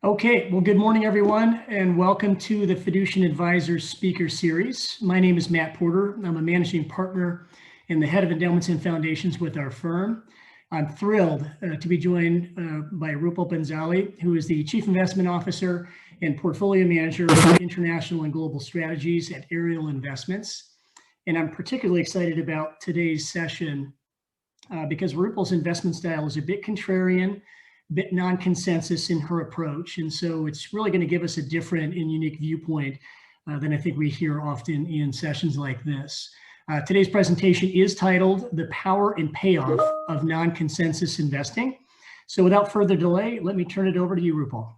Okay, well, good morning, everyone, and welcome to the Fiducient Advisors Speaker Series. My name is Matt Porter. I'm a managing partner and the head of endowments and foundations with our firm. I'm thrilled to be joined by Rupal Bhansali, who is the Chief Investment Officer and Portfolio Manager for International and Global Strategies at Ariel Investments. And I'm particularly excited about today's session because Rupal's investment style is a bit contrarian, bit non-consensus in her approach. And so it's really going to give us a different and unique viewpoint than I think we hear often in sessions like this. Today's presentation is titled The Power and Payoff of Non-Consensus Investing. So without further delay, let me turn it over to you, Rupal.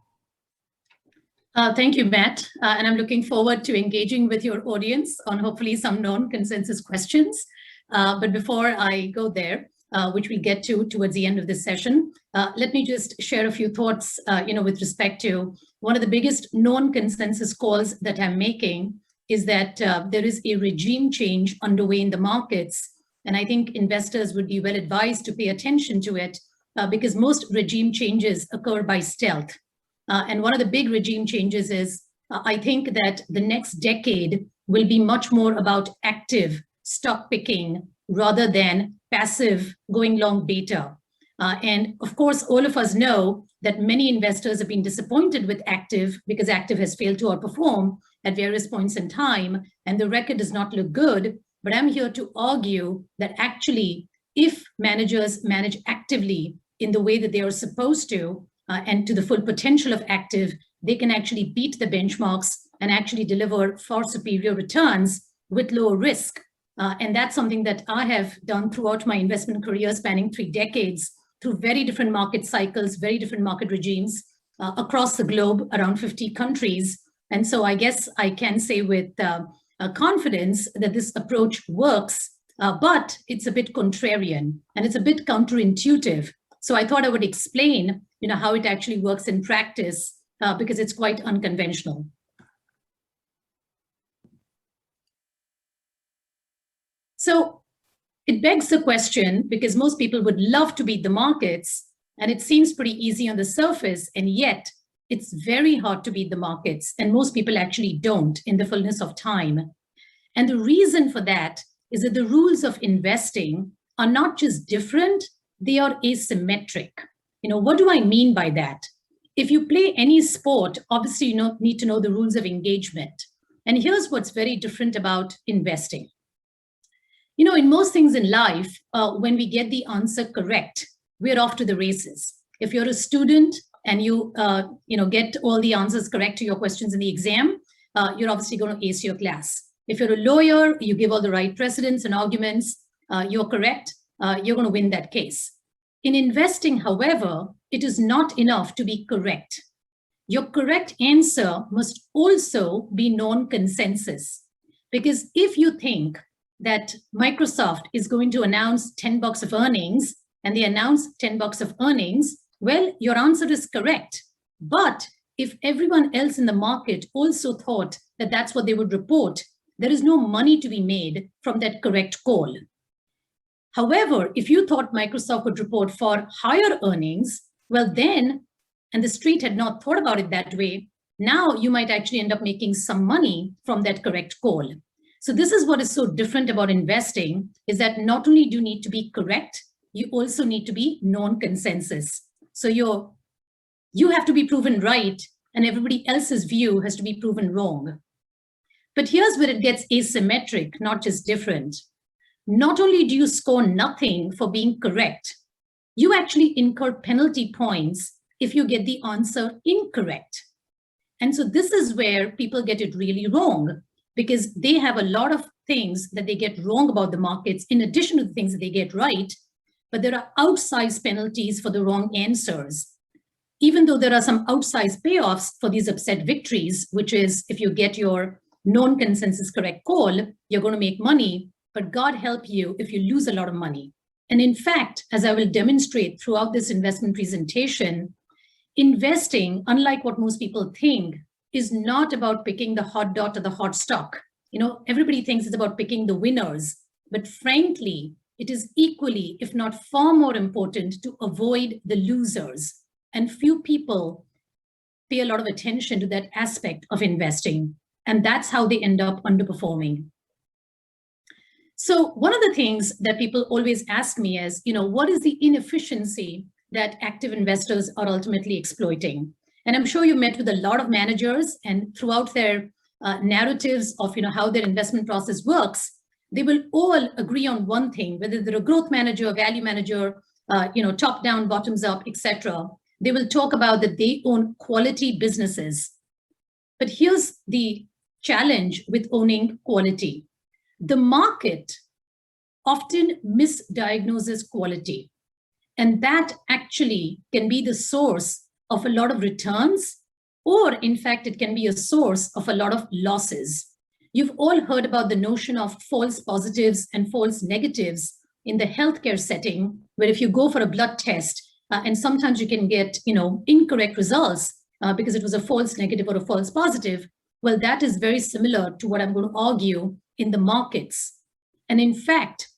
Thank you, Matt. And I'm looking forward to engaging with your audience on hopefully some non-consensus questions. But before I go there, which we'll get to towards the end of this session, let me just share a few thoughts, with respect to one of the biggest non-consensus calls that I'm making is that there is a regime change underway in the markets. And I think investors would be well advised to pay attention to it because most regime changes occur by stealth. And one of the big regime changes is I think that the next decade will be much more about active stock picking rather than passive going long beta. And of course, all of us know that many investors have been disappointed with active because active has failed to outperform at various points in time, and the record does not look good. But I'm here to argue that actually, if managers manage actively in the way that they are supposed to, and to the full potential of active, they can actually beat the benchmarks and actually deliver far superior returns with lower risk. And that's something that I have done throughout my investment career spanning 3 decades through very different market cycles, very different market regimes across the globe, around 50 countries. And so I guess I can say with confidence that this approach works, but it's a bit contrarian and it's a bit counterintuitive. So I thought I would explain, how it actually works in practice because it's quite unconventional. So it begs the question, because most people would love to beat the markets, and it seems pretty easy on the surface, and yet it's very hard to beat the markets, and most people actually don't in the fullness of time. And the reason for that is that the rules of investing are not just different, they are asymmetric. What do I mean by that? If you play any sport, obviously you need to know the rules of engagement. And here's what's very different about investing. In most things in life, when we get the answer correct, we're off to the races. If you're a student and you get all the answers correct to your questions in the exam, you're obviously going to ace your class. If you're a lawyer, you give all the right precedents and arguments, you're correct, you're going to win that case. In investing, however, it is not enough to be correct. Your correct answer must also be non-consensus. Because if you think that Microsoft is going to announce $10 of earnings and they announce $10 of earnings, well, your answer is correct. But if everyone else in the market also thought that that's what they would report, there is no money to be made from that correct call. However, if you thought Microsoft would report far higher earnings, well then, and the street had not thought about it that way, now you might actually end up making some money from that correct call. So this is what is so different about investing, is that not only do you need to be correct, you also need to be non-consensus. So you have to be proven right and everybody else's view has to be proven wrong. But here's where it gets asymmetric, not just different. Not only do you score nothing for being correct, you actually incur penalty points if you get the answer incorrect. And so this is where people get it really wrong, because they have a lot of things that they get wrong about the markets in addition to the things that they get right, but there are outsized penalties for the wrong answers. Even though there are some outsized payoffs for these upset victories, which is if you get your non-consensus correct call, you're going to make money, but God help you if you lose a lot of money. And in fact, as I will demonstrate throughout this investment presentation, investing, unlike what most people think, is not about picking the hot dot or the hot stock. Everybody thinks it's about picking the winners, but frankly, it is equally, if not far more important, to avoid the losers. And few people pay a lot of attention to that aspect of investing. And that's how they end up underperforming. So one of the things that people always ask me is, what is the inefficiency that active investors are ultimately exploiting? And I'm sure you met with a lot of managers, and throughout their narratives of how their investment process works, they will all agree on one thing, whether they're a growth manager, value manager, top down, bottoms up, etc. They will talk about that they own quality businesses. But here's the challenge with owning quality. The market often misdiagnoses quality, and that actually can be the source of a lot of returns, or in fact, it can be a source of a lot of losses. You've all heard about the notion of false positives and false negatives in the healthcare setting, where if you go for a blood test, and sometimes you can get incorrect results because it was a false negative or a false positive, well, that is very similar to what I'm going to argue in the markets. And in fact,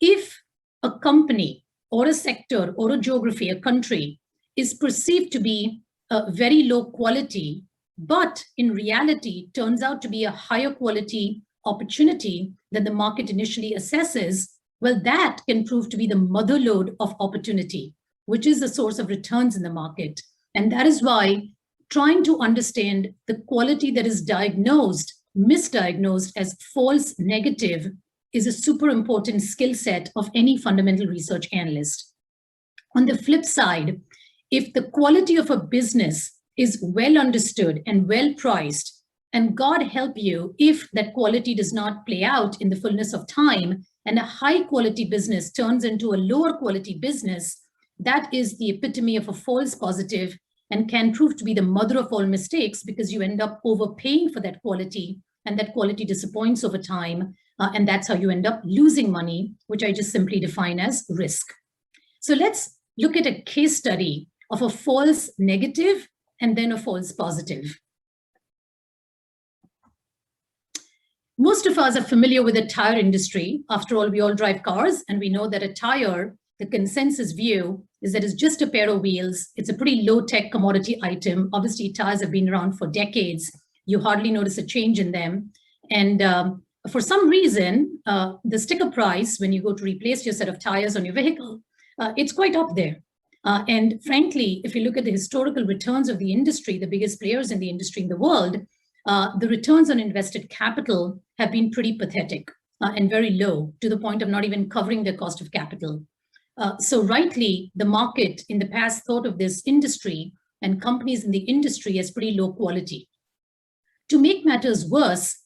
if a company or a sector or a geography, a country, is perceived to be very low quality, but in reality turns out to be a higher quality opportunity than the market initially assesses, well, that can prove to be the motherlode of opportunity, which is the source of returns in the market. And that is why trying to understand the quality that is misdiagnosed as false negative is a super important skill set of any fundamental research analyst. On the flip side, if the quality of a business is well understood and well priced, and God help you if that quality does not play out in the fullness of time, and a high quality business turns into a lower quality business, that is the epitome of a false positive and can prove to be the mother of all mistakes, because you end up overpaying for that quality, and that quality disappoints over time. And that's how you end up losing money, which I just simply define as risk. So let's look at a case study of a false negative and then a false positive. Most of us are familiar with the tire industry. After all, we all drive cars, and we know that a tire, the consensus view is that it's just a pair of wheels. It's a pretty low-tech commodity item. Obviously, tires have been around for decades. You hardly notice a change in them. And for some reason, the sticker price, when you go to replace your set of tires on your vehicle, it's quite up there. And frankly, if you look at the historical returns of the industry, the biggest players in the industry in the world, the returns on invested capital have been pretty pathetic and very low, to the point of not even covering their cost of capital. So rightly, the market in the past thought of this industry and companies in the industry as pretty low quality. To make matters worse,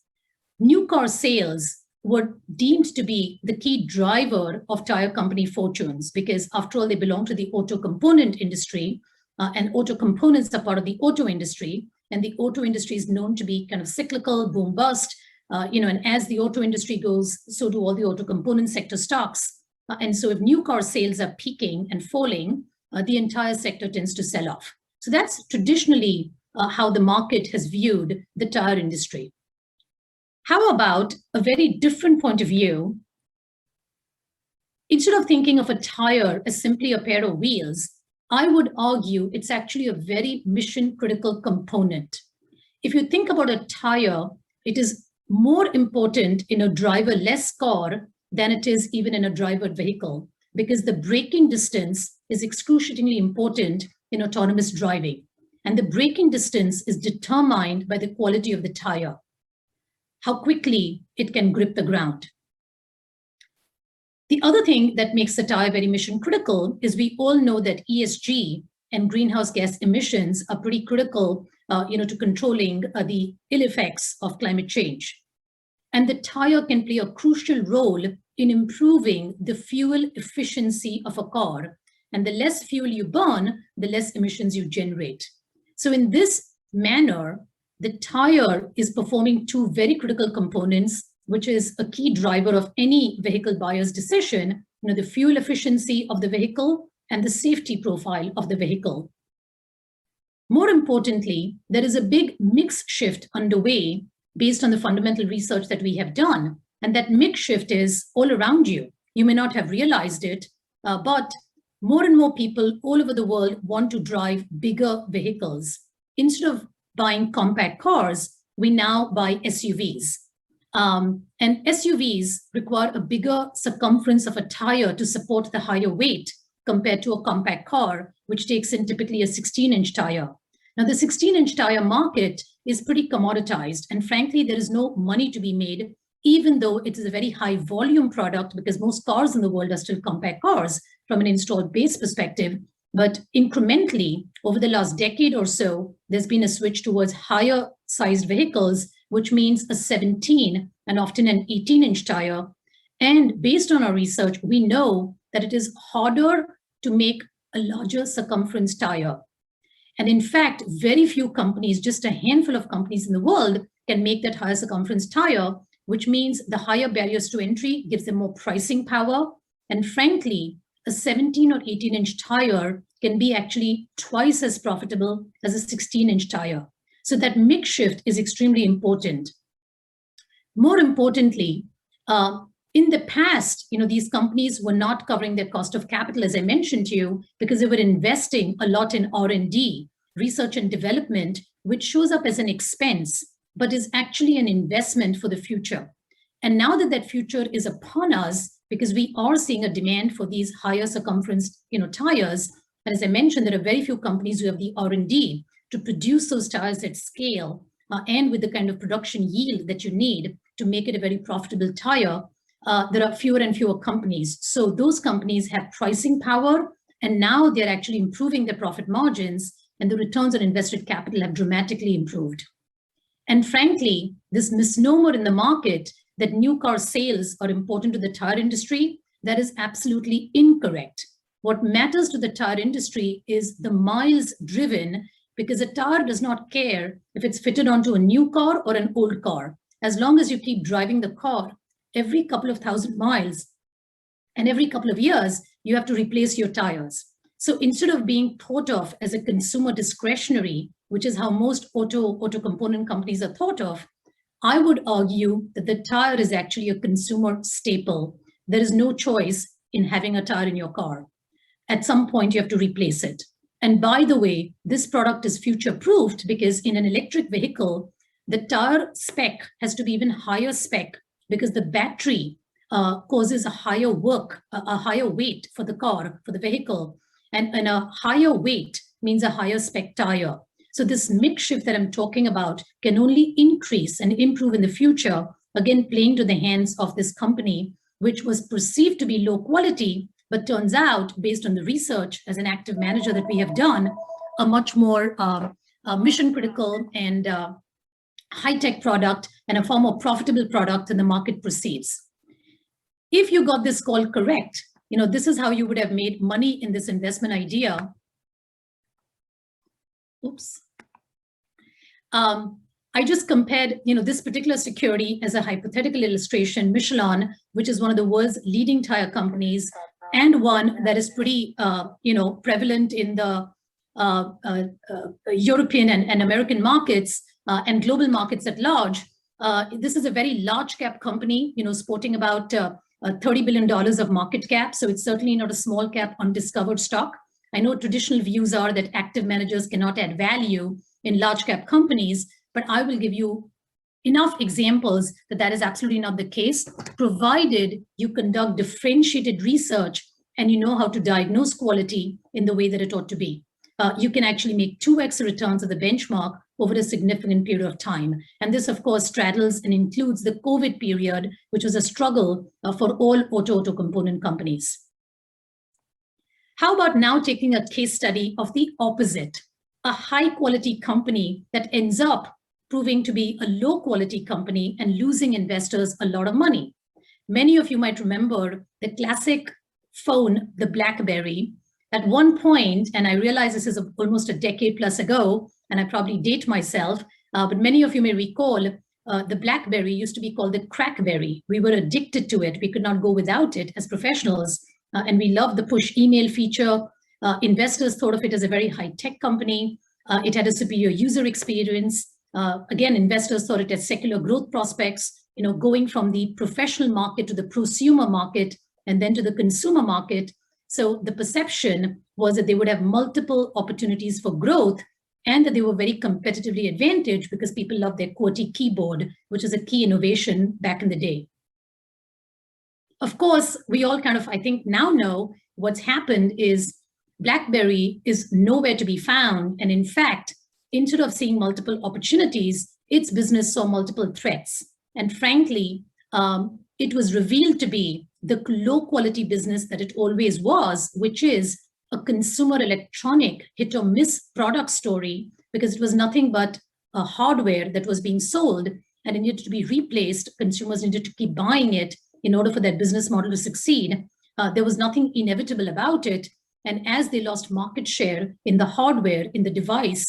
new car sales were deemed to be the key driver of tire company fortunes, because after all, they belong to the auto component industry, and auto components are part of the auto industry, and the auto industry is known to be kind of cyclical, boom bust, and as the auto industry goes, so do all the auto component sector stocks. And so if new car sales are peaking and falling, the entire sector tends to sell off. So that's traditionally how the market has viewed the tire industry. How about a very different point of view? Instead of thinking of a tire as simply a pair of wheels, I would argue it's actually a very mission-critical component. If you think about a tire, it is more important in a driverless car than it is even in a driver vehicle, because the braking distance is excruciatingly important in autonomous driving. And the braking distance is determined by the quality of the tire, how quickly it can grip the ground. The other thing that makes the tire very mission critical is we all know that ESG and greenhouse gas emissions are pretty critical to controlling the ill effects of climate change. And the tire can play a crucial role in improving the fuel efficiency of a car. And the less fuel you burn, the less emissions you generate. So in this manner, the tire is performing two very critical components, which is a key driver of any vehicle buyer's decision, the fuel efficiency of the vehicle and the safety profile of the vehicle. More importantly, there is a big mix shift underway based on the fundamental research that we have done. And that mix shift is all around you. You may not have realized it, but more and more people all over the world want to drive bigger vehicles. instead of buying compact cars, we now buy SUVs. And SUVs require a bigger circumference of a tire to support the higher weight compared to a compact car, which takes in typically a 16-inch tire. Now, the 16-inch tire market is pretty commoditized, and frankly, there is no money to be made, even though it is a very high volume product, because most cars in the world are still compact cars from an installed base perspective. But incrementally, over the last decade or so, there's been a switch towards higher sized vehicles, which means a 17 and often an 18-inch tire. And based on our research, we know that it is harder to make a larger circumference tire. And in fact, very few companies, just a handful of companies in the world, can make that higher circumference tire, which means the higher barriers to entry gives them more pricing power. And frankly, a 17 or 18-inch tire can be actually twice as profitable as a 16-inch tire. So that mix shift is extremely important. More importantly, in the past, these companies were not covering their cost of capital, as I mentioned to you, because they were investing a lot in R&D, research and development, which shows up as an expense, but is actually an investment for the future. And now that that future is upon us, because we are seeing a demand for these higher circumference, tires, and as I mentioned, there are very few companies who have the R&D to produce those tires at scale and with the kind of production yield that you need to make it a very profitable tire. There are fewer and fewer companies. So those companies have pricing power, and now they're actually improving their profit margins, and the returns on invested capital have dramatically improved. And frankly, this misnomer in the market that new car sales are important to the tire industry, that is absolutely incorrect. What matters to the tire industry is the miles driven, because a tire does not care if it's fitted onto a new car or an old car. As long as you keep driving the car, every couple of thousand miles and every couple of years, you have to replace your tires. So instead of being thought of as a consumer discretionary, which is how most auto component companies are thought of, I would argue that the tire is actually a consumer staple. There is no choice in having a tire in your car. At some point, you have to replace it. And by the way, this product is future-proofed because in an electric vehicle, the tire spec has to be even higher spec because the battery causes a higher weight for the car, for the vehicle. And a higher weight means a higher spec tire. So this mix shift that I'm talking about can only increase and improve in the future, again, playing to the hands of this company, which was perceived to be low quality, but turns out, based on the research as an active manager that we have done, a much more mission critical and high-tech product and a far more profitable product than the market perceives. If you got this call correct, this is how you would have made money in this investment idea. Oops. I just compared, this particular security as a hypothetical illustration, Michelson, which is one of the world's leading tire companies, and one that is pretty, prevalent in the European and American markets and global markets at large. This is a very large cap company, sporting about $30 billion of market cap. So it's certainly not a small cap undiscovered stock. I know traditional views are that active managers cannot add value in large cap companies, but I will give you enough examples that that is absolutely not the case, provided you conduct differentiated research and you know how to diagnose quality in the way that it ought to be. You can actually make 2x returns of the benchmark over a significant period of time. And this, of course, straddles and includes the COVID period, which was a struggle for all auto component companies. How about now taking a case study of the opposite, a high quality company that ends up proving to be a low quality company and losing investors a lot of money. Many of you might remember the classic phone, the Blackberry. At one point, and I realize this is almost a decade plus ago, and I probably date myself, but many of you may recall the Blackberry used to be called the Crackberry. We were addicted to it. We could not go without it as professionals. And we loved the push email feature. Investors thought of it as a very high-tech company. It had a superior user experience. Again, investors thought it had secular growth prospects, going from the professional market to the prosumer market and then to the consumer market. So the perception was that they would have multiple opportunities for growth. and that they were very competitively advantaged because people loved their QWERTY keyboard, which is a key innovation back in the day. Of course, we all kind of, I think, now know what's happened is BlackBerry is nowhere to be found. And in fact, instead of seeing multiple opportunities, its business saw multiple threats. And frankly, it was revealed to be the low quality business that it always was, which is a consumer electronic hit or miss product story, because it was nothing but a hardware that was being sold and it needed to be replaced. Consumers needed to keep buying it in order for that business model to succeed. There was nothing inevitable about it. And as they lost market share in the hardware, in the device,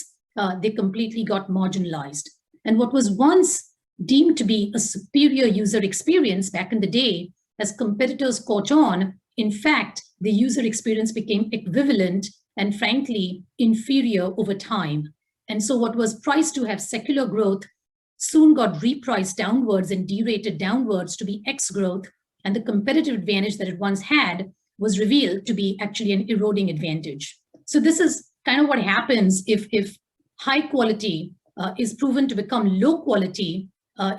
they completely got marginalized. And what was once deemed to be a superior user experience back in the day, as competitors caught on, in fact, the user experience became equivalent and frankly, inferior over time. And so what was priced to have secular growth soon got repriced downwards and derated downwards to be X growth. And the competitive advantage that it once had was revealed to be actually an eroding advantage. So this is kind of what happens if high quality is proven to become low quality.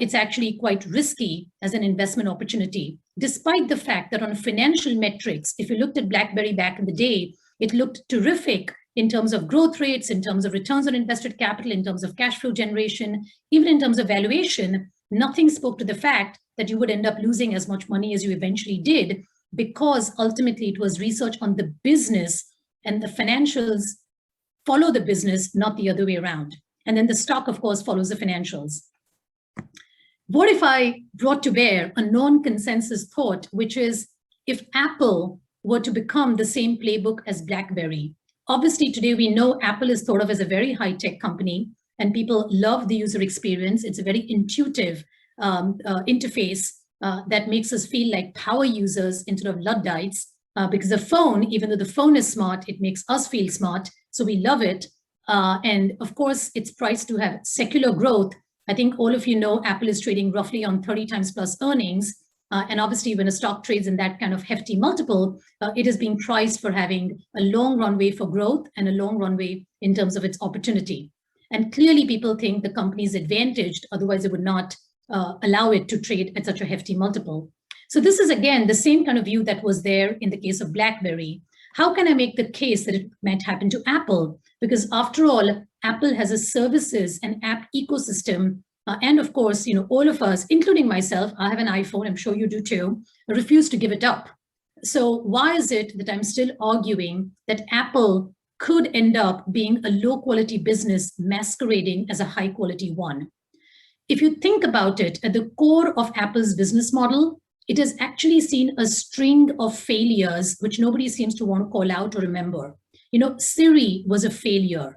It's actually quite risky as an investment opportunity, despite the fact that on financial metrics, if you looked at BlackBerry back in the day, it looked terrific in terms of growth rates, in terms of returns on invested capital, in terms of cash flow generation, even in terms of valuation. Nothing spoke to the fact that you would end up losing as much money as you eventually did, because ultimately it was research on the business and the financials follow the business, not the other way around. And then the stock, of course, follows the financials. What if I brought to bear a non-consensus thought, which is if Apple were to become the same playbook as BlackBerry? Obviously, today we know Apple is thought of as a very high-tech company and people love the user experience. It's a very intuitive interface that makes us feel like power users instead of Luddites, because the phone, even though the phone is smart, it makes us feel smart. So we love it. And of course, it's priced to have secular growth. I think all of you know Apple is trading roughly on 30 times plus earnings. And obviously, when a stock trades in that kind of hefty multiple, it is being priced for having a long runway for growth and a long runway in terms of its opportunity. And clearly, people think the company is advantaged, otherwise it would not allow it to trade at such a hefty multiple. So this is, again, the same kind of view that was there in the case of BlackBerry. How can I make the case that it might happen to Apple? Because after all, Apple has a services and app ecosystem. And of course, all of us, including myself, I have an iPhone, I'm sure you do too, refuse to give it up. So why is it that I'm still arguing that Apple could end up being a low quality business masquerading as a high quality one? If you think about it, at the core of Apple's business model, it has actually seen a string of failures, which nobody seems to want to call out or remember. Siri was a failure.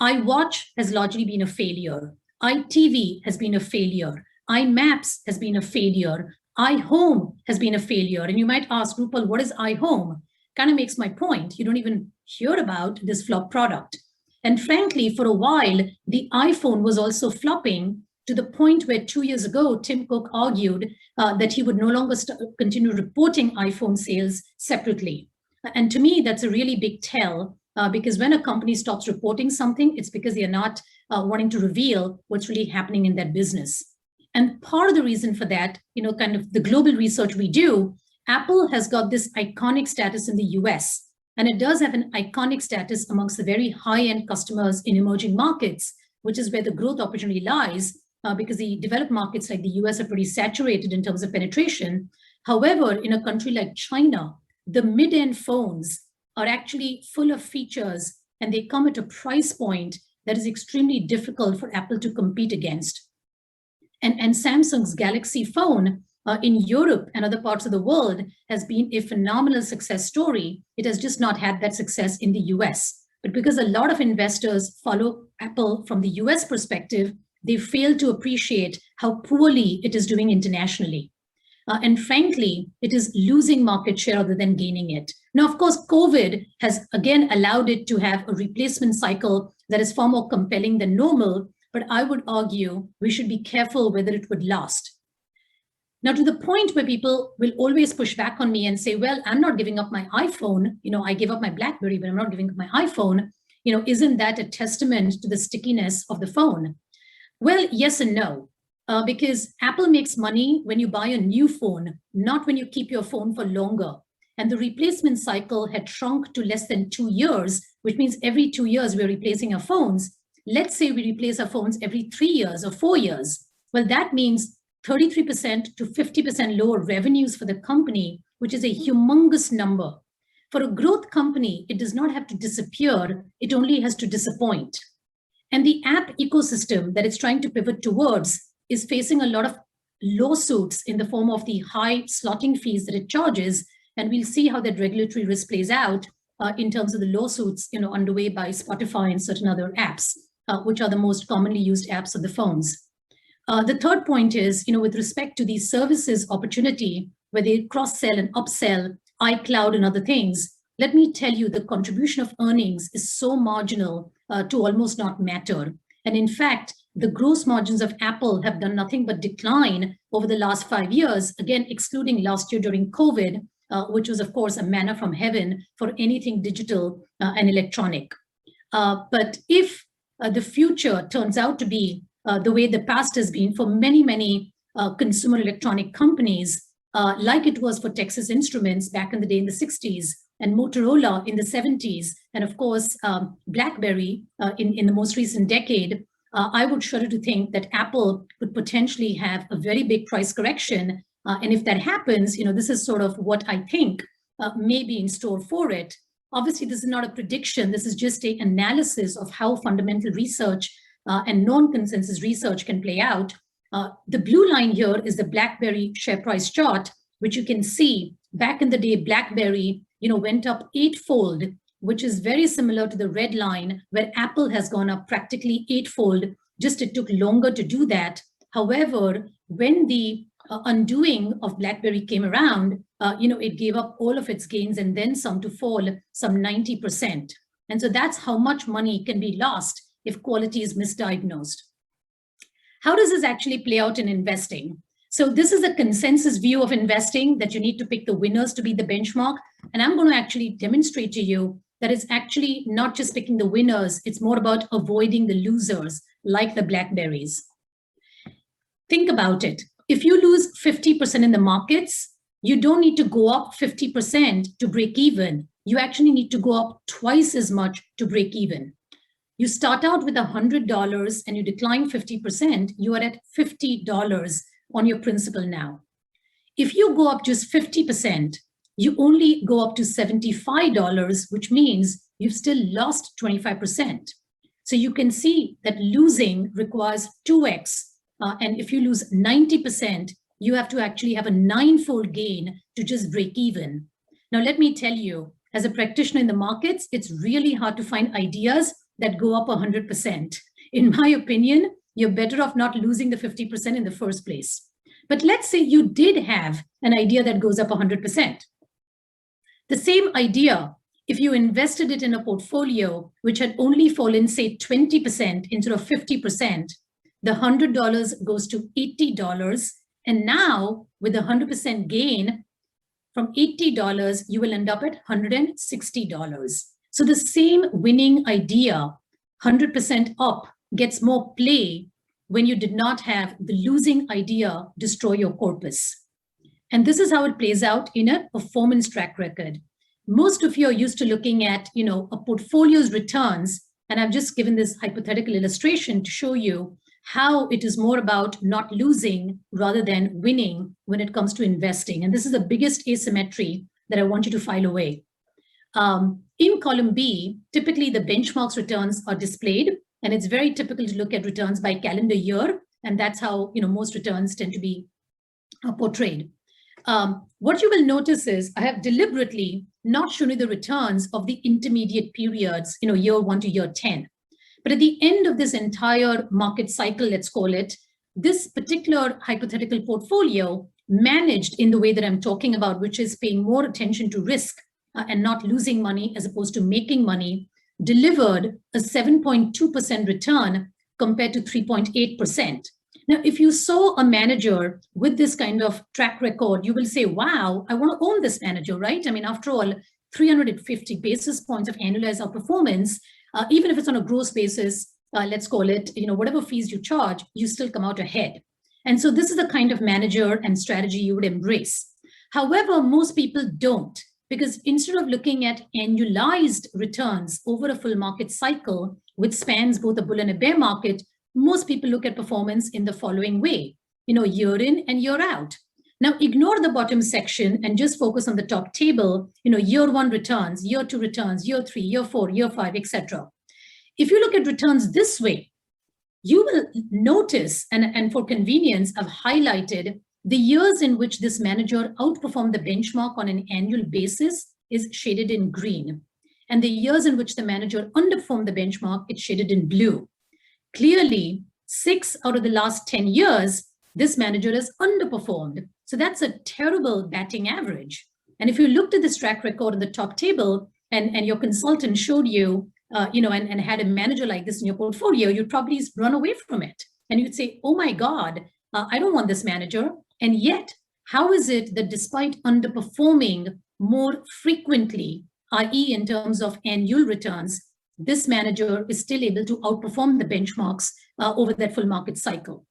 iWatch has largely been a failure. iTV has been a failure. iMaps has been a failure. iHome has been a failure. And you might ask, Rupal, what is iHome? Kind of makes my point. You don't even hear about this flop product. And frankly, for a while, the iPhone was also flopping to the point where 2 years ago, Tim Cook argued that he would no longer continue reporting iPhone sales separately. And to me, that's a really big tell, because when a company stops reporting something, it's because they are not wanting to reveal what's really happening in that business. And part of the reason for that, kind of the global research we do, Apple has got this iconic status in the US, and it does have an iconic status amongst the very high-end customers in emerging markets, which is where the growth opportunity lies, because the developed markets like the US are pretty saturated in terms of penetration. However, in a country like China, the mid-end phones are actually full of features and they come at a price point that is extremely difficult for Apple to compete against. And Samsung's Galaxy phone in Europe and other parts of the world has been a phenomenal success story. It has just not had that success in the US. But because a lot of investors follow Apple from the US perspective, they fail to appreciate how poorly it is doing internationally. And frankly, it is losing market share rather than gaining it. Now, of course, COVID has again allowed it to have a replacement cycle that is far more compelling than normal, but I would argue we should be careful whether it would last. Now, to the point where people will always push back on me and say, well, I'm not giving up my iPhone. I gave up my BlackBerry, but I'm not giving up my iPhone. isn't that a testament to the stickiness of the phone? Well, yes and no. Because Apple makes money when you buy a new phone, not when you keep your phone for longer. And the replacement cycle had shrunk to less than 2 years, which means every 2 years we're replacing our phones. Let's say we replace our phones every 3 years or 4 years. Well, that means 33% to 50% lower revenues for the company, which is a humongous number. For a growth company, it does not have to disappear, it only has to disappoint. And the app ecosystem that it's trying to pivot towards is facing a lot of lawsuits in the form of the high slotting fees that it charges. And we'll see how that regulatory risk plays out in terms of the lawsuits underway by Spotify and certain other apps, which are the most commonly used apps of the phones. The third point is, with respect to the services opportunity, where they cross-sell and upsell iCloud and other things, let me tell you, the contribution of earnings is so marginal to almost not matter. And in fact, the gross margins of Apple have done nothing but decline over the last 5 years, again, excluding last year during COVID, which was, of course, a manna from heaven for anything digital and electronic. But if the future turns out to be the way the past has been for many, many consumer electronic companies, like it was for Texas Instruments back in the day in the 60s, and Motorola in the 70s, and of course, Blackberry in the most recent decade, I would shudder to think that Apple could potentially have a very big price correction. And if that happens, this is sort of what I think may be in store for it. Obviously, this is not a prediction. This is just an analysis of how fundamental research and non-consensus research can play out. The blue line here is the Blackberry share price chart, which you can see back in the day, Blackberry went up 8-fold, which is very similar to the red line where Apple has gone up practically 8-fold. Just it took longer to do that. However, when the undoing of Blackberry came around, it gave up all of its gains and then some to fall some 90%. And so that's how much money can be lost if quality is misdiagnosed. How does this actually play out in investing? So this is a consensus view of investing that you need to pick the winners to be the benchmark. And I'm going to actually demonstrate to you that it's actually not just picking the winners, it's more about avoiding the losers, like the Blackberrys. Think about it. If you lose 50% in the markets, you don't need to go up 50% to break even. You actually need to go up twice as much to break even. You start out with $100 and you decline 50%, you are at $50 on your principal now. If you go up just 50%, you only go up to $75, which means you've still lost 25%. So you can see that losing requires 2x. And if you lose 90%, you have to actually have a 9-fold gain to just break even. Now, let me tell you, as a practitioner in the markets, it's really hard to find ideas that go up 100%. In my opinion, you're better off not losing the 50% in the first place. But let's say you did have an idea that goes up 100%. The same idea, if you invested it in a portfolio which had only fallen, say, 20% instead of 50%, the $100 goes to $80. And now, with a 100% gain, from $80, you will end up at $160. So the same winning idea, 100% up, gets more play when you did not have the losing idea destroy your corpus. And this is how it plays out in a performance track record. Most of you are used to looking at, a portfolio's returns, and I've just given this hypothetical illustration to show you how it is more about not losing rather than winning when it comes to investing. And this is the biggest asymmetry that I want you to file away. In column B, typically the benchmarks returns are displayed, and it's very typical to look at returns by calendar year, and that's how most returns tend to be portrayed. What you will notice is I have deliberately not shown you the returns of the intermediate periods, year 1 to year 10. But at the end of this entire market cycle, let's call it, this particular hypothetical portfolio managed in the way that I'm talking about, which is paying more attention to risk and not losing money as opposed to making money, delivered a 7.2% return compared to 3.8%. Now, if you saw a manager with this kind of track record, you will say, wow, I want to own this manager, right? I mean, after all, 350 basis points of annualized outperformance, Even if it's on a gross basis, let's call it, whatever fees you charge, you still come out ahead. And so this is the kind of manager and strategy you would embrace. However, most people don't, because instead of looking at annualized returns over a full market cycle, which spans both a bull and a bear market, most people look at performance in the following way, year in and year out. Now, ignore the bottom section and just focus on the top table, year one returns, year two returns, year three, year four, year five, etc. If you look at returns this way, you will notice, and for convenience, I've highlighted the years in which this manager outperformed the benchmark on an annual basis is shaded in green. And the years in which the manager underperformed the benchmark, it's shaded in blue. Clearly, 6 out of the last 10 years, this manager has underperformed. So that's a terrible batting average. And if you looked at this track record on the top table and your consultant showed you, and had a manager like this in your portfolio, you'd probably run away from it. And you'd say, oh my God, I don't want this manager. And yet, how is it that despite underperforming more frequently, i.e. in terms of annual returns, this manager is still able to outperform the benchmarks over that full market cycle?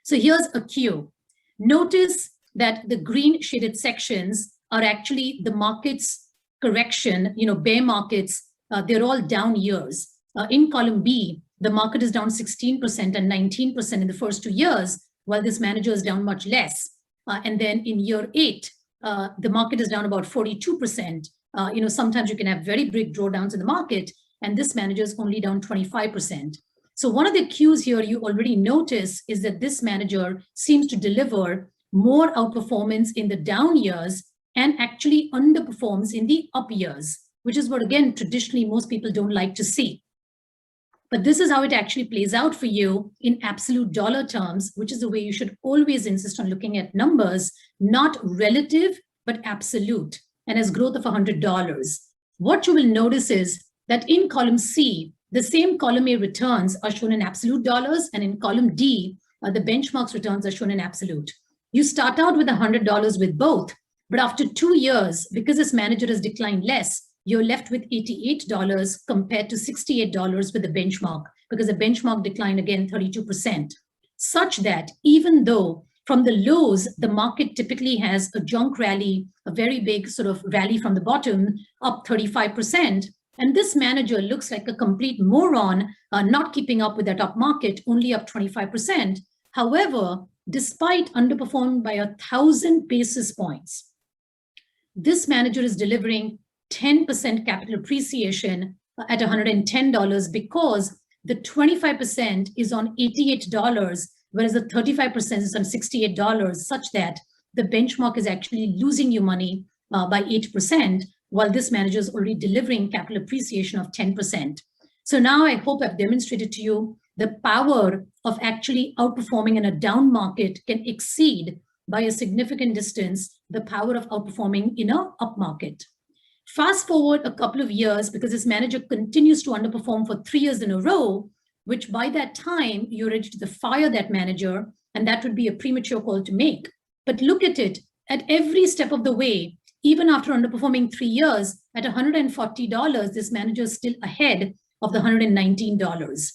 So here's a cue. Notice that the green shaded sections are actually the market's correction, bear markets, they're all down years. In column B, the market is down 16% and 19% in the first 2 years, while this manager is down much less. And then in year 8, the market is down about 42%. Sometimes you can have very big drawdowns in the market, and this manager is only down 25%. So one of the cues here you already notice is that this manager seems to deliver more outperformance in the down years and actually underperforms in the up years, which is what, again, traditionally most people don't like to see. But this is how it actually plays out for you in absolute dollar terms, which is the way you should always insist on looking at numbers, not relative, but absolute, and as growth of $100. What you will notice is that in column C, the same column A returns are shown in absolute dollars, and in column D, the benchmarks returns are shown in absolute. You start out with $100 with both, but after 2 years, because this manager has declined less, you're left with $88 compared to $68 with the benchmark, because the benchmark declined again 32%. Such that even though from the lows, the market typically has a junk rally, a very big sort of rally from the bottom, up 35%, and this manager looks like a complete moron, not keeping up with that up market, only up 25%. However, despite underperforming by 1,000 basis points, this manager is delivering 10% capital appreciation at $110 because the 25% is on $88, whereas the 35% is on $68, such that the benchmark is actually losing you money by 8%, while this manager is already delivering capital appreciation of 10%. So now I hope I've demonstrated to you the power of actually outperforming in a down market can exceed by a significant distance the power of outperforming in an up market. Fast forward a couple of years, because this manager continues to underperform for 3 years in a row, which by that time you're ready to fire that manager, and that would be a premature call to make. But look at it, at every step of the way, even after underperforming 3 years, at $140, this manager is still ahead of the $119.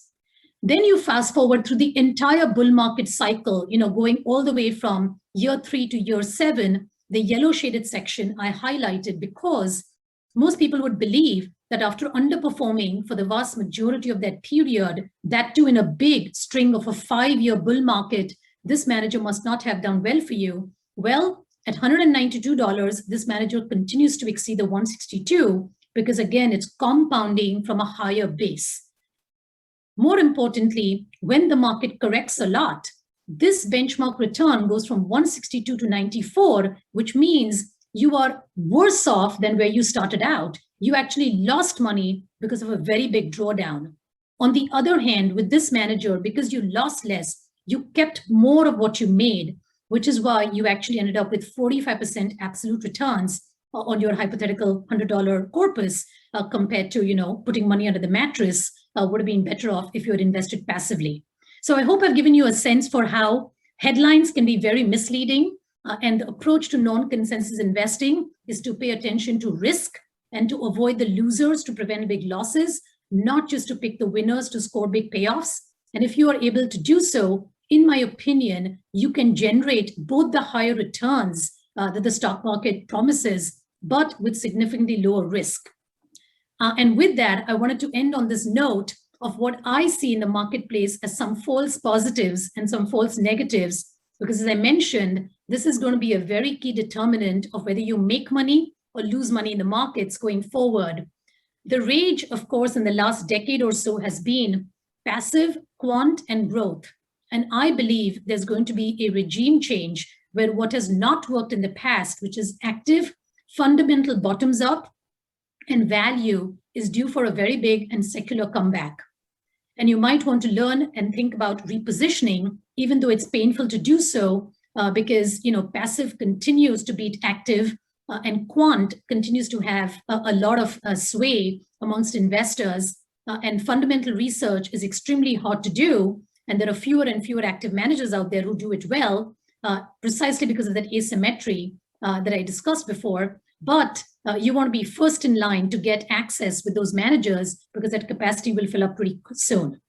Then you fast forward through the entire bull market cycle, going all the way from year 3 to year 7, the yellow shaded section I highlighted because most people would believe that after underperforming for the vast majority of that period, that too in a big string of a 5-year bull market, this manager must not have done well for you. Well, at $192, this manager continues to exceed the 162 because, again, it's compounding from a higher base. More importantly, when the market corrects a lot, this benchmark return goes from 162 to 94, which means you are worse off than where you started out. You actually lost money because of a very big drawdown. On the other hand, with this manager, because you lost less, you kept more of what you made, which is why you actually ended up with 45% absolute returns on your hypothetical $100 corpus compared to, putting money under the mattress would have been better off if you had invested passively. So I hope I've given you a sense for how headlines can be very misleading, and the approach to non-consensus investing is to pay attention to risk and to avoid the losers to prevent big losses, not just to pick the winners to score big payoffs. And if you are able to do so, in my opinion, you can generate both the higher returns that the stock market promises, but with significantly lower risk. And with that, I wanted to end on this note of what I see in the marketplace as some false positives and some false negatives, because as I mentioned, this is going to be a very key determinant of whether you make money or lose money in the markets going forward. The rage, of course, in the last decade or so has been passive, quant, and growth. And I believe there's going to be a regime change where what has not worked in the past, which is active, fundamental bottoms up, and value, is due for a very big and secular comeback. And you might want to learn and think about repositioning, even though it's painful to do so, because passive continues to beat active, and quant continues to have a lot of sway amongst investors, and fundamental research is extremely hard to do, and there are fewer and fewer active managers out there who do it well, precisely because of that asymmetry that I discussed before. But you want to be first in line to get access with those managers, because that capacity will fill up pretty soon.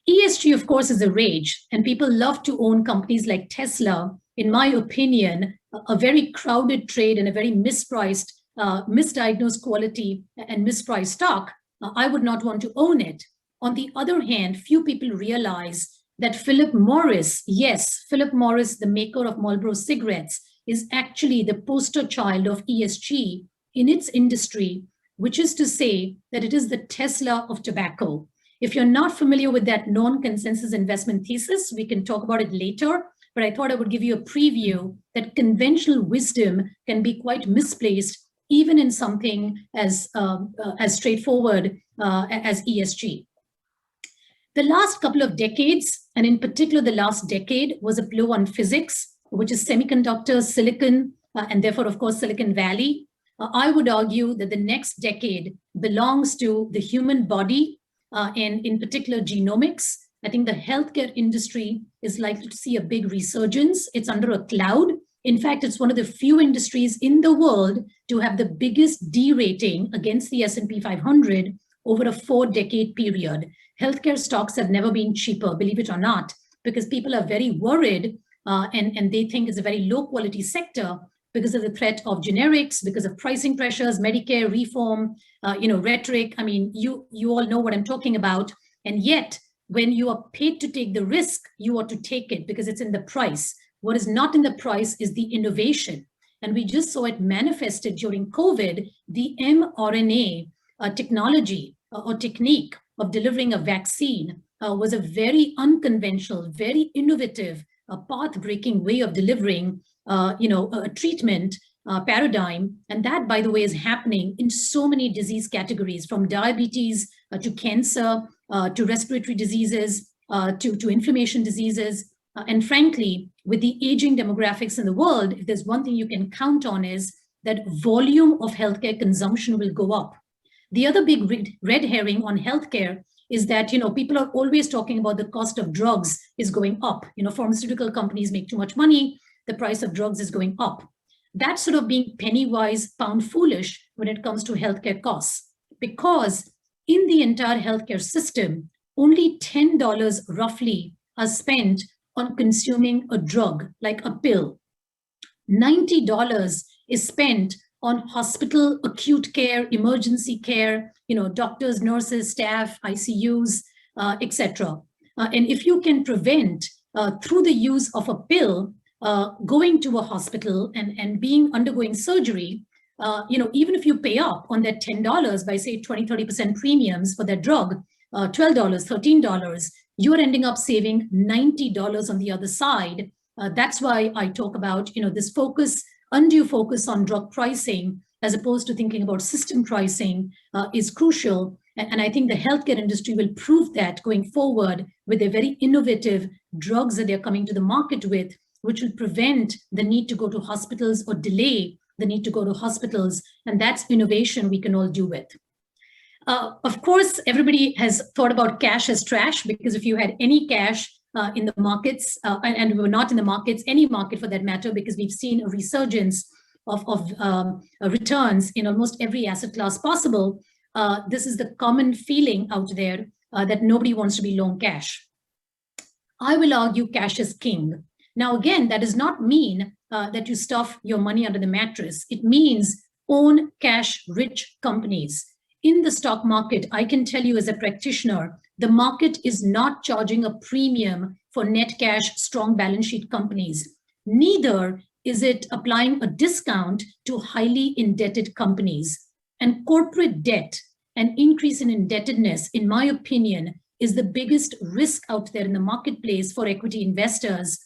ESG, of course, is a rage, and people love to own companies like Tesla. In my opinion, a very crowded trade and a very mispriced, misdiagnosed quality and mispriced stock. I would not want to own it. On the other hand, few people realize that Philip Morris, yes, Philip Morris, the maker of Marlboro cigarettes, is actually the poster child of ESG in its industry, which is to say that it is the Tesla of tobacco. If you're not familiar with that non-consensus investment thesis, we can talk about it later, but I thought I would give you a preview that conventional wisdom can be quite misplaced, even in something as straightforward as ESG. The last couple of decades, and in particular the last decade, was a blow on physics, which is semiconductors, silicon, and therefore, of course, Silicon Valley. I would argue that the next decade belongs to the human body, and in particular genomics. I think the healthcare industry is likely to see a big resurgence. It's under a cloud. In fact, it's one of the few industries in the world to have the biggest D-rating against the S&P 500 over a 4-decade period. Healthcare stocks have never been cheaper, believe it or not, because people are very worried and they think it's a very low quality sector because of the threat of generics, because of pricing pressures, Medicare reform, rhetoric. I mean, you all know what I'm talking about. And yet, when you are paid to take the risk, you ought to take it because it's in the price. What is not in the price is the innovation. And we just saw it manifested during COVID. The mRNA technology or technique of delivering a vaccine was a very unconventional, very innovative, path-breaking way of delivering a treatment paradigm. And that, by the way, is happening in so many disease categories, from diabetes to cancer, to respiratory diseases, to inflammation diseases. And frankly, with the aging demographics in the world, if there's one thing you can count on is that volume of healthcare consumption will go up. The other big red herring on healthcare is that, people are always talking about the cost of drugs is going up. Pharmaceutical companies make too much money. The price of drugs is going up. That's sort of being penny wise, pound foolish when it comes to healthcare costs, because in the entire healthcare system, only $10 roughly are spent on consuming a drug like a pill. $90 is spent on hospital acute care, emergency care, doctors, nurses, staff, ICUs, etc. And if you can prevent through the use of a pill, going to a hospital and undergoing surgery, even if you pay up on that $10 by say 20-30% premiums for that drug, $12, $13, you're ending up saving $90 on the other side. That's why I talk about this undue focus on drug pricing as opposed to thinking about system pricing is crucial. And I think the healthcare industry will prove that going forward with the very innovative drugs that they're coming to the market with, which will prevent the need to go to hospitals or delay the need to go to hospitals. And that's innovation we can all do with. Of course, everybody has thought about cash as trash, because if you had any cash in the markets, and we were not in the markets, any market for that matter, because we've seen a resurgence of returns in almost every asset class possible. this is the common feeling out there that nobody wants to be long cash. I will argue cash is king. Now, again, that does not mean that you stuff your money under the mattress. It means own cash-rich companies. In the stock market, I can tell you as a practitioner, the market is not charging a premium for net cash, strong balance sheet companies. Neither is it applying a discount to highly indebted companies. And corporate debt, an increase in indebtedness, in my opinion, is the biggest risk out there in the marketplace for equity investors.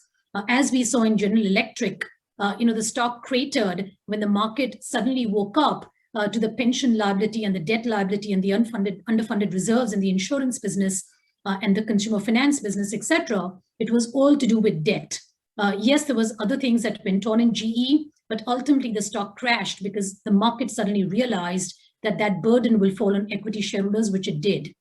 As we saw in General Electric, the stock cratered when the market suddenly woke up to the pension liability and the debt liability and the underfunded reserves in the insurance business and the consumer finance business, etc. It was all to do with debt. Yes, there was other things that went on in GE, but ultimately the stock crashed because the market suddenly realized that that burden will fall on equity shareholders, which it did.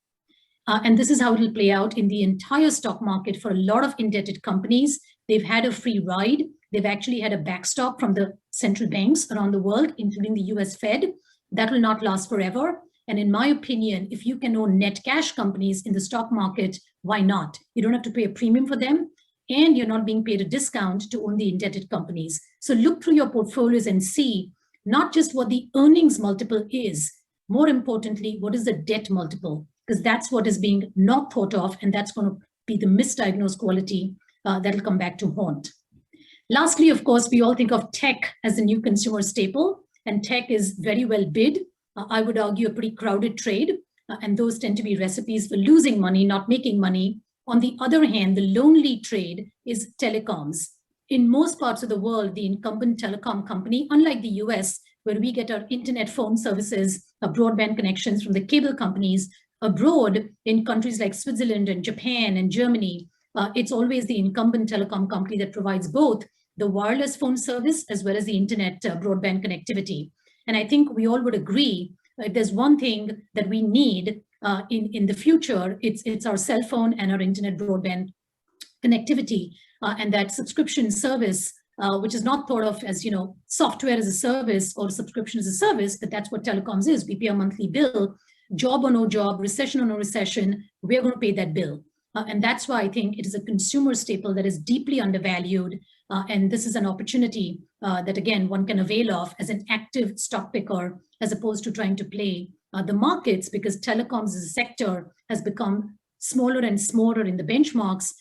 And this is how it will play out in the entire stock market for a lot of indebted companies. They've had a free ride. They've actually had a backstop from the central banks around the world, including the US Fed. That will not last forever. And in my opinion, if you can own net cash companies in the stock market, why not? You don't have to pay a premium for them, and you're not being paid a discount to own the indebted companies. So look through your portfolios and see not just what the earnings multiple is, more importantly, what is the debt multiple? Because that's what is being not thought of, and that's going to be the misdiagnosed quality that'll come back to haunt. Lastly, of course, we all think of tech as the new consumer staple, and tech is very well bid. I would argue a pretty crowded trade, and those tend to be recipes for losing money, not making money. On the other hand, the lonely trade is telecoms. In most parts of the world, the incumbent telecom company, unlike the US, where we get our internet phone services, broadband connections from the cable companies, abroad in countries like Switzerland and Japan and Germany, it's always the incumbent telecom company that provides both the wireless phone service as well as the internet broadband connectivity. And I think we all would agree if there's one thing that we need in the future, it's our cell phone and our internet broadband connectivity, and that subscription service, which is not thought of as software as a service or subscription as a service, but that's what telecoms is. We pay a monthly bill, job or no job, recession or no recession, we're going to pay that bill. And that's why I think it is a consumer staple that is deeply undervalued. And this is an opportunity that, again, one can avail of as an active stock picker, as opposed to trying to play the markets, because telecoms as a sector has become smaller and smaller in the benchmarks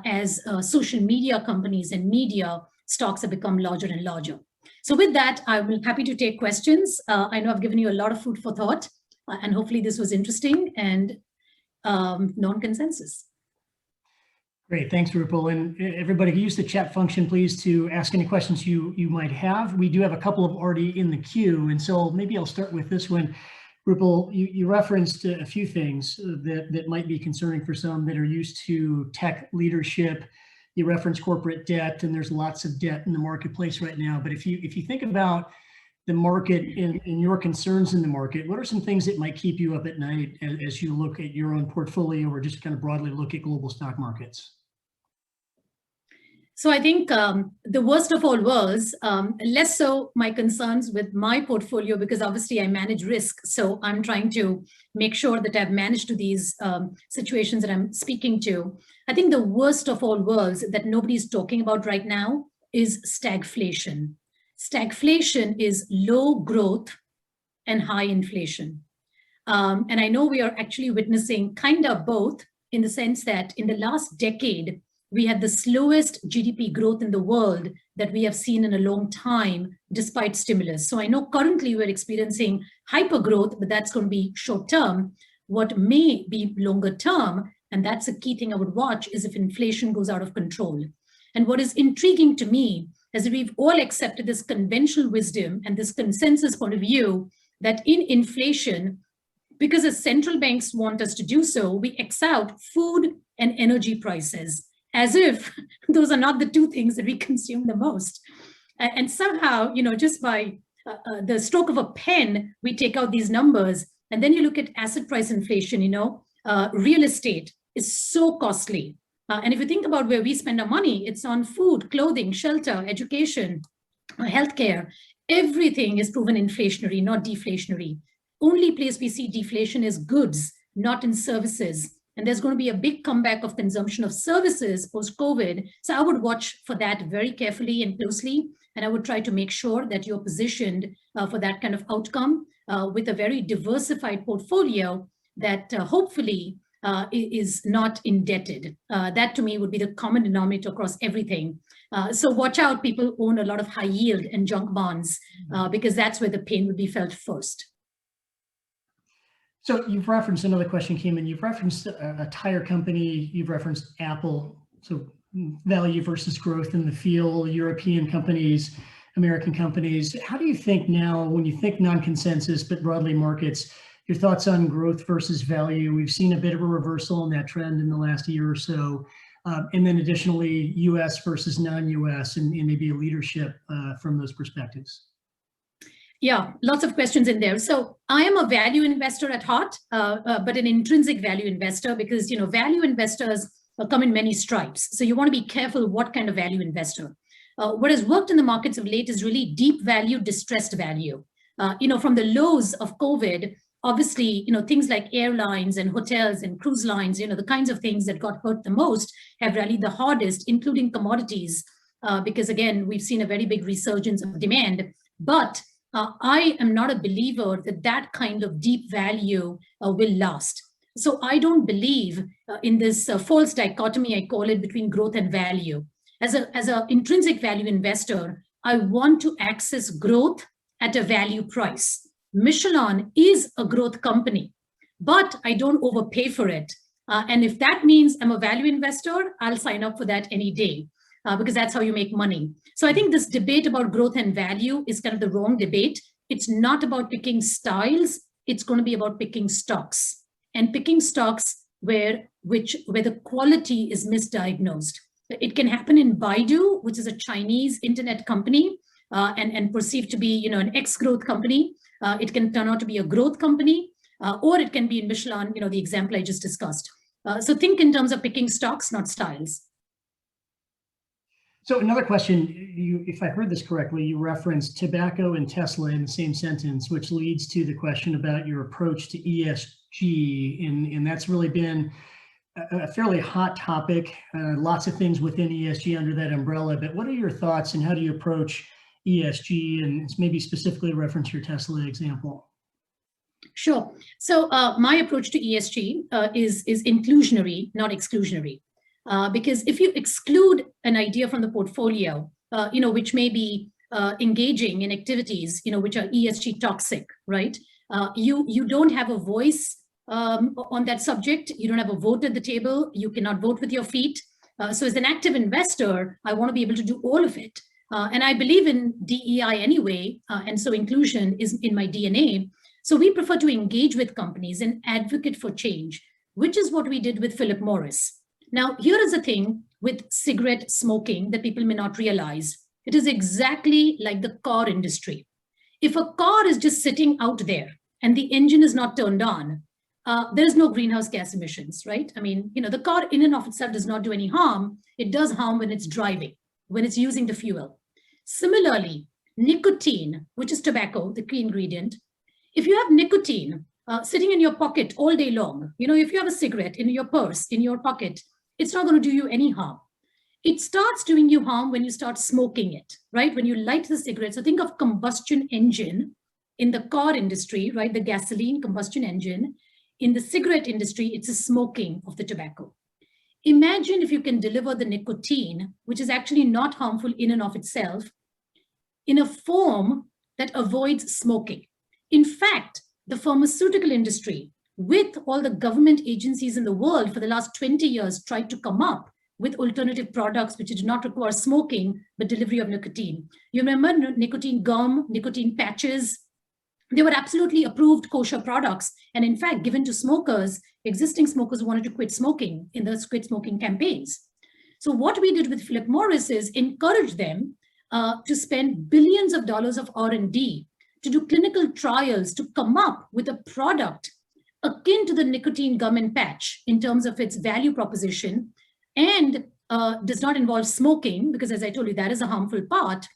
as social media companies and media stocks have become larger and larger. So with that, I'm happy to take questions. I know I've given you a lot of food for thought, and hopefully this was interesting and non-consensus. Great, thanks, Rupal. And everybody, use the chat function, please, to ask any questions you might have. We do have a couple of already in the queue, and so maybe I'll start with this one. Rupal, you referenced a few things that might be concerning for some that are used to tech leadership. You referenced corporate debt, and there's lots of debt in the marketplace right now. But if you think about the market and your concerns in the market, what are some things that might keep you up at night as you look at your own portfolio or just kind of broadly look at global stock markets? So I think the worst of all worlds, less so my concerns with my portfolio, because obviously I manage risk. So I'm trying to make sure that I've managed to these situations that I'm speaking to. I think the worst of all worlds that nobody's talking about right now is stagflation. Stagflation is low growth and high inflation. And I know we are actually witnessing kind of both, in the sense that in the last decade, we had the slowest GDP growth in the world that we have seen in a long time, despite stimulus. So I know currently we're experiencing hyper growth, but that's going to be short term. What may be longer term, and that's a key thing I would watch, is if inflation goes out of control. And what is intriguing to me is that we've all accepted this conventional wisdom and this consensus point of view that in inflation, because as central banks want us to do so, we X out food and energy prices, as if those are not the two things that we consume the most. And somehow, just by the stroke of a pen, we take out these numbers. And then you look at asset price inflation, real estate is so costly. And if you think about where we spend our money, it's on food, clothing, shelter, education, healthcare. Everything is proven inflationary, not deflationary. only place we see deflation is goods, not in services. And there's going to be a big comeback of consumption of services post-COVID. So I would watch for that very carefully and closely. And I would try to make sure that you're positioned for that kind of outcome with a very diversified portfolio that hopefully is not indebted. That to me would be the common denominator across everything. So watch out, people own a lot of high yield and junk bonds because that's where the pain would be felt first. So you've referenced, another question came in, you've referenced a tire company, you've referenced Apple, so value versus growth in the field, European companies, American companies. How do you think now, when you think non-consensus, but broadly markets, your thoughts on growth versus value? We've seen a bit of a reversal in that trend in the last year or so. And then additionally, US versus non-US and maybe a leadership from those perspectives. Yeah, lots of questions in there. So I am a value investor at heart, but an intrinsic value investor because, value investors come in many stripes. So you want to be careful what kind of value investor. What has worked in the markets of late is really deep value, distressed value. From the lows of COVID, obviously, things like airlines and hotels and cruise lines, the kinds of things that got hurt the most have rallied the hardest, including commodities, because again, we've seen a very big resurgence of demand. But I am not a believer that that kind of deep value will last. So I don't believe in this false dichotomy, I call it, between growth and value. As an intrinsic value investor, I want to access growth at a value price. Michelson is a growth company, but I don't overpay for it. And if that means I'm a value investor, I'll sign up for that any day. Because that's how you make money. So I think this debate about growth and value is kind of the wrong debate. It's not about picking styles. It's going to be about picking stocks and picking stocks where the quality is misdiagnosed. It can happen in Baidu, which is a Chinese internet company and perceived to be, an ex-growth company. It can turn out to be a growth company, or it can be in Michelson, the example I just discussed. So think in terms of picking stocks, not styles. So another question, if I heard this correctly, you referenced tobacco and Tesla in the same sentence, which leads to the question about your approach to ESG. And that's really been a fairly hot topic, lots of things within ESG under that umbrella. But what are your thoughts and how do you approach ESG, and maybe specifically reference your Tesla example? Sure. So my approach to ESG is inclusionary, not exclusionary. Because if you exclude an idea from the portfolio, which may be engaging in activities, which are ESG toxic, right? You don't have a voice on that subject. You don't have a vote at the table. You cannot vote with your feet. So as an active investor, I want to be able to do all of it. And I believe in DEI anyway. And so inclusion is in my DNA. So we prefer to engage with companies and advocate for change, which is what we did with Philip Morris. Now, here is the thing with cigarette smoking that people may not realize. It is exactly like the car industry. If a car is just sitting out there and the engine is not turned on, there is no greenhouse gas emissions, right? I mean, the car in and of itself does not do any harm. It does harm when it's driving, when it's using the fuel. Similarly, nicotine, which is tobacco, the key ingredient, if you have nicotine sitting in your pocket all day long, if you have a cigarette in your purse, in your pocket, it's not going to do you any harm. It starts doing you harm when you start smoking it, right? When you light the cigarette. So think of combustion engine in the car industry, right? The gasoline combustion engine. In the cigarette industry, it's a smoking of the tobacco. Imagine if you can deliver the nicotine, which is actually not harmful in and of itself, in a form that avoids smoking. In fact, the pharmaceutical industry, with all the government agencies in the world for the last 20 years, tried to come up with alternative products which did not require smoking, but delivery of nicotine. You remember nicotine gum, nicotine patches? They were absolutely approved kosher products. And in fact, given to smokers, existing smokers who wanted to quit smoking in the quit smoking campaigns. So what we did with Philip Morris is encourage them to spend billions of dollars of R&D to do clinical trials to come up with a product akin to the nicotine gum and patch in terms of its value proposition, and does not involve smoking, because as I told you, that is a harmful part,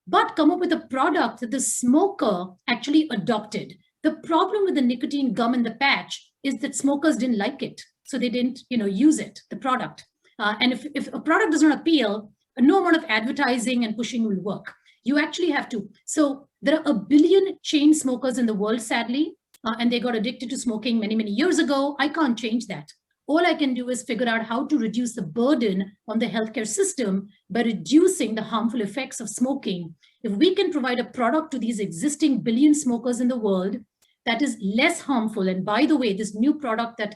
but come up with a product that the smoker actually adopted. The problem with the nicotine gum in the patch is that smokers didn't like it. So they didn't, use it, the product. And if a product does not appeal, no amount of advertising and pushing will work. You actually have to. So there are 1 billion chain smokers in the world, sadly, and they got addicted to smoking many, many years ago. I can't change that. All I can do is figure out how to reduce the burden on the healthcare system by reducing the harmful effects of smoking. If we can provide a product to these existing billion smokers in the world that is less harmful, and by the way, this new product that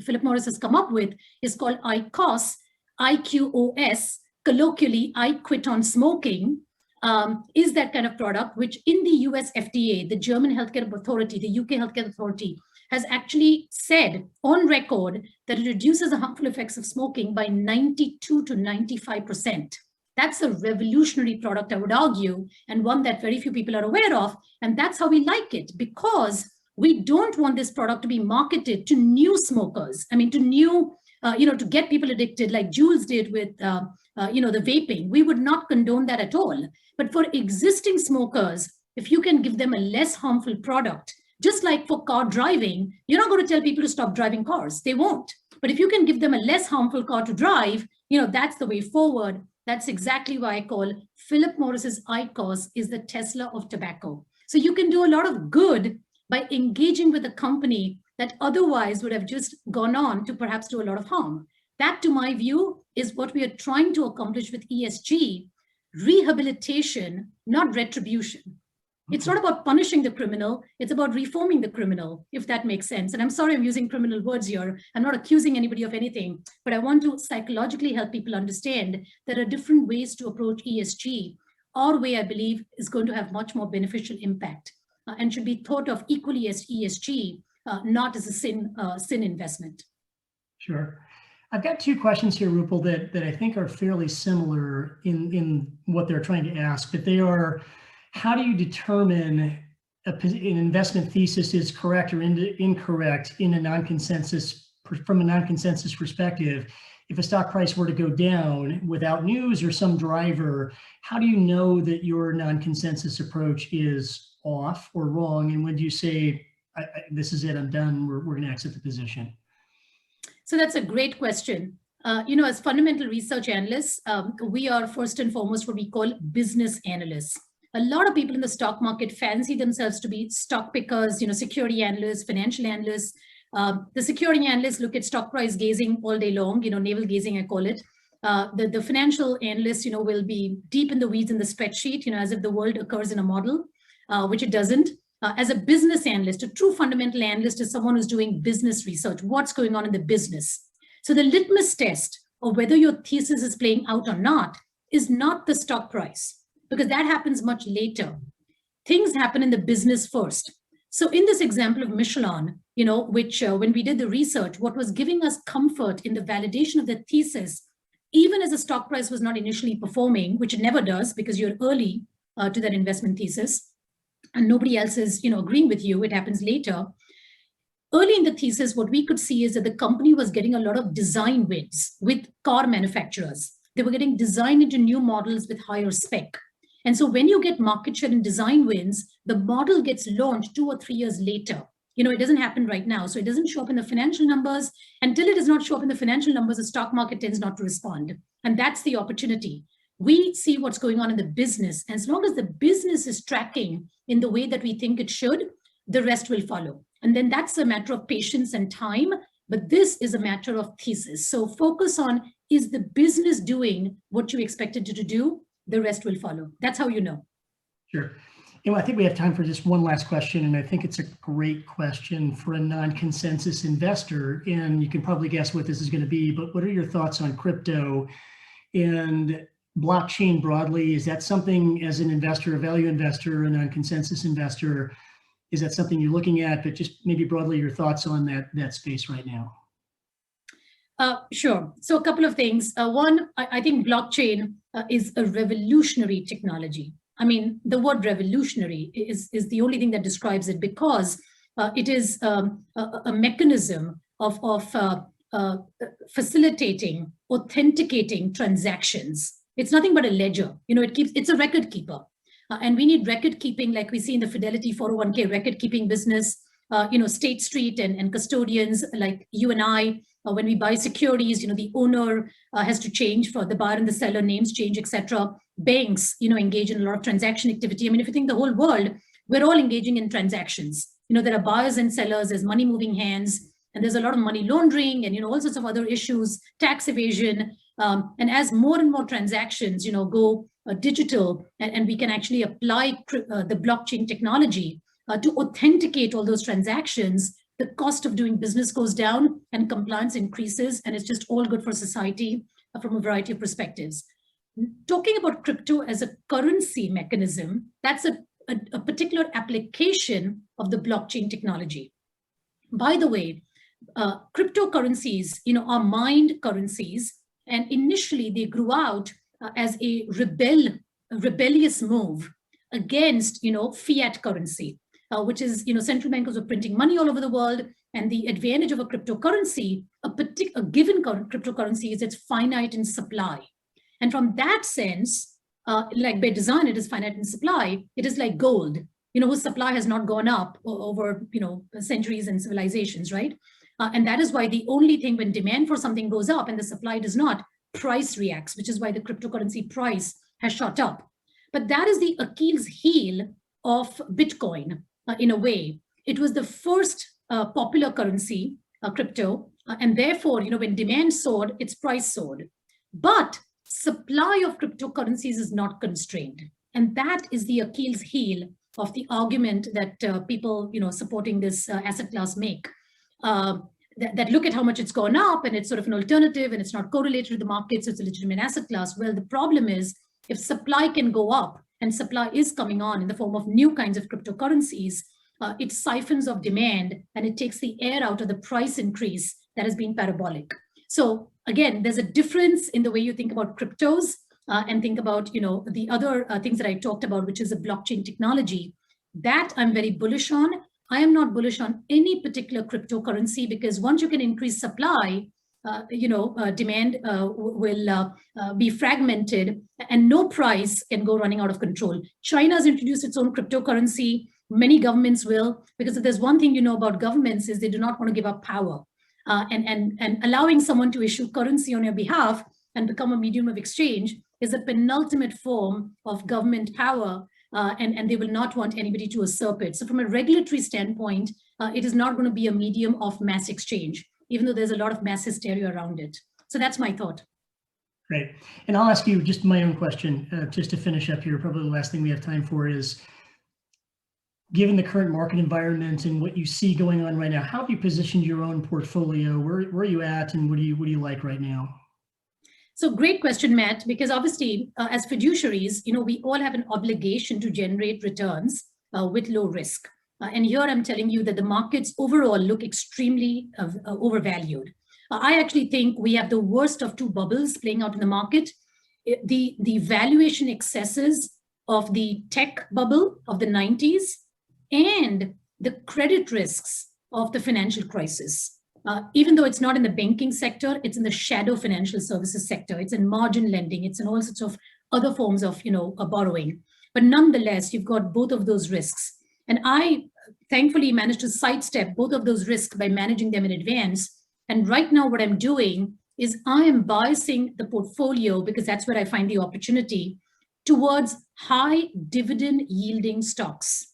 Philip Morris has come up with is called IQOS, IQOS, colloquially, I quit on smoking, is that kind of product, which in the US FDA, the German Healthcare Authority, the UK Healthcare Authority, has actually said on record that it reduces the harmful effects of smoking by 92 to 95%. That's a revolutionary product, I would argue, and one that very few people are aware of. And that's how we like it, because we don't want this product to be marketed to new smokers. I mean, to new, to get people addicted like Jules did with, the vaping. We would not condone that at all. But for existing smokers, if you can give them a less harmful product, just like for car driving, you're not going to tell people to stop driving cars. They won't. But if you can give them a less harmful car to drive, that's the way forward. That's exactly why I call Philip Morris's IQOS is the Tesla of tobacco. So you can do a lot of good by engaging with a company that otherwise would have just gone on to perhaps do a lot of harm. That, to my view, is what we are trying to accomplish with ESG, rehabilitation, not retribution. It's not about punishing the criminal, it's about reforming the criminal, if that makes sense. And I'm sorry I'm using criminal words here. I'm not accusing anybody of anything, but I want to psychologically help people understand there are different ways to approach ESG. Our way, I believe, is going to have much more beneficial impact and should be thought of equally as ESG, not as a sin investment. Sure. I've got two questions here, Rupal, that I think are fairly similar in what they're trying to ask, but they are, how do you determine an investment thesis is correct or incorrect in a non-consensus, from a non-consensus perspective? If a stock price were to go down without news or some driver, how do you know that your non-consensus approach is off or wrong? And when do you say, this is it, I'm done, we're going to exit the position? So that's a great question. As fundamental research analysts, we are first and foremost what we call business analysts. A lot of people in the stock market fancy themselves to be stock pickers, security analysts, financial analysts. The security analysts look at stock price gazing all day long, navel gazing, I call it. The financial analysts, will be deep in the weeds in the spreadsheet, as if the world occurs in a model, which it doesn't. As a business analyst, a true fundamental analyst is someone who's doing business research, what's going on in the business. So the litmus test of whether your thesis is playing out or not is not the stock price, because that happens much later. Things happen in the business first. So in this example of Michelson, which when we did the research, what was giving us comfort in the validation of the thesis, even as the stock price was not initially performing, which it never does because you're early to that investment thesis, and nobody else is agreeing with you, it happens later. Early in the thesis, what we could see is that the company was getting a lot of design wins with car manufacturers. They were getting designed into new models with higher spec. And so when you get market share and design wins, the model gets launched 2 or 3 years later. It doesn't happen right now. So it doesn't show up in the financial numbers. Until it does not show up in the financial numbers, the stock market tends not to respond. And that's the opportunity. We see what's going on in the business. And as long as the business is tracking in the way that we think it should, the rest will follow. And then that's a matter of patience and time. But this is a matter of thesis. So focus on, is the business doing what you expected it to do? The rest will follow. That's how you know. Sure. I think we have time for just one last question, and I think it's a great question for a non-consensus investor. And you can probably guess what this is going to be, but what are your thoughts on crypto and blockchain broadly? Is that something, as an investor, a value investor, a non-consensus investor, is that something you're looking at? But just maybe broadly your thoughts on that space right now. Sure. So a couple of things. One, I think blockchain is a revolutionary technology. I mean, the word revolutionary is the only thing that describes it, because it is a mechanism of facilitating, authenticating transactions. It's nothing but a ledger. It's a record keeper. And we need record keeping, like we see in the Fidelity 401k record keeping business, State Street and custodians like you and I. When we buy securities, the owner has to change for the buyer and the seller, names change, etc. Banks, engage in a lot of transaction activity. I mean, if you think the whole world, we're all engaging in transactions. There are buyers and sellers, there's money moving hands, and there's a lot of money laundering and, all sorts of other issues, tax evasion. And as more and more transactions, go digital, and we can actually apply the blockchain technology to authenticate all those transactions, the cost of doing business goes down and compliance increases, and it's just all good for society from a variety of perspectives. Talking about crypto as a currency mechanism, that's a particular application of the blockchain technology. By the way, cryptocurrencies, are mined currencies, and initially they grew out as a rebellious move against, fiat currency. Which is, central bankers were printing money all over the world, and the advantage of a cryptocurrency, a given cryptocurrency, is it's finite in supply. And from that sense, like by design, it is finite in supply. It is like gold, whose supply has not gone up over, centuries and civilizations, right? And that is why the only thing when demand for something goes up and the supply does not, price reacts, which is why the cryptocurrency price has shot up. But that is the Achilles heel of Bitcoin. In a way, it was the first popular currency, crypto, and therefore, when demand soared, its price soared. But supply of cryptocurrencies is not constrained, and that is the Achilles heel of the argument that people, supporting this asset class make. That look at how much it's gone up, and it's sort of an alternative, and it's not correlated to the market, so it's a legitimate asset class. Well, the problem is if supply can go up, and supply is coming on in the form of new kinds of cryptocurrencies, it siphons off demand and it takes the air out of the price increase that has been parabolic. So again, there's a difference in the way you think about cryptos and think about, the other things that I talked about, which is a blockchain technology. That I'm very bullish on. I am not bullish on any particular cryptocurrency, because once you can increase supply, demand will be fragmented and no price can go running out of control. China has introduced its own cryptocurrency. Many governments will, because if there's one thing about governments is they do not want to give up power. And allowing someone to issue currency on your behalf and become a medium of exchange is a penultimate form of government power, and they will not want anybody to usurp it. So from a regulatory standpoint, it is not going to be a medium of mass exchange, even though there's a lot of mass hysteria around it. So that's my thought. Great. And I'll ask you just my own question, just to finish up here. Probably the last thing we have time for is, given the current market environment and what you see going on right now, how have you positioned your own portfolio? Where are you at, and what do you like right now? So great question, Matt, because obviously as fiduciaries, we all have an obligation to generate returns with low risk. And here I'm telling you that the markets overall look extremely overvalued. I actually think we have the worst of two bubbles playing out in the market. The valuation excesses of the tech bubble of the 90s and the credit risks of the financial crisis. Even though it's not in the banking sector, it's in the shadow financial services sector. It's in margin lending. It's in all sorts of other forms of, borrowing. But nonetheless, you've got both of those risks. And I thankfully managed to sidestep both of those risks by managing them in advance. And right now what I'm doing is I am biasing the portfolio, because that's where I find the opportunity, towards high dividend yielding stocks.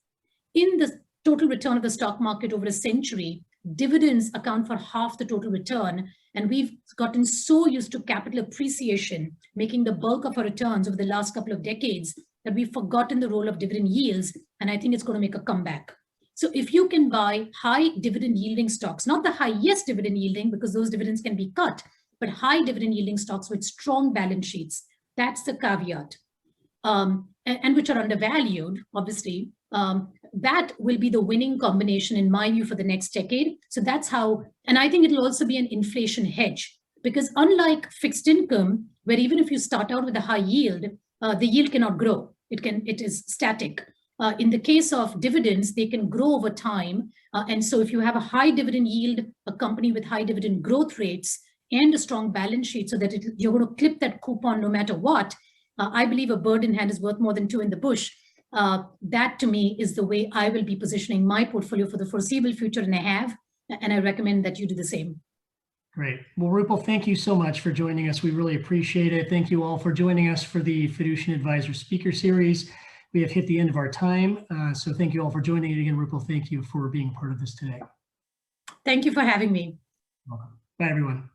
In the total return of the stock market over a century, dividends account for half the total return. And we've gotten so used to capital appreciation, making the bulk of our returns over the last couple of decades, that we've forgotten the role of dividend yields. And I think it's going to make a comeback. So if you can buy high dividend yielding stocks, not the highest dividend yielding, because those dividends can be cut, but high dividend yielding stocks with strong balance sheets, that's the caveat, and which are undervalued, obviously, that will be the winning combination in my view for the next decade. So that's how, and I think it'll also be an inflation hedge, because unlike fixed income, where even if you start out with a high yield, the yield cannot grow. It is static. In the case of dividends, they can grow over time. And so if you have a high dividend yield, a company with high dividend growth rates and a strong balance sheet so that you're going to clip that coupon no matter what, I believe a bird in hand is worth more than two in the bush. that to me is the way I will be positioning my portfolio for the foreseeable future, and I recommend that you do the same. Great. Well, Rupal, thank you so much for joining us. We really appreciate it. Thank you all for joining us for the Fiducient Advisors Speaker Series. We have hit the end of our time. So thank you all for joining it again. Rupal, thank you for being part of this today. Thank you for having me. Welcome. Bye, everyone.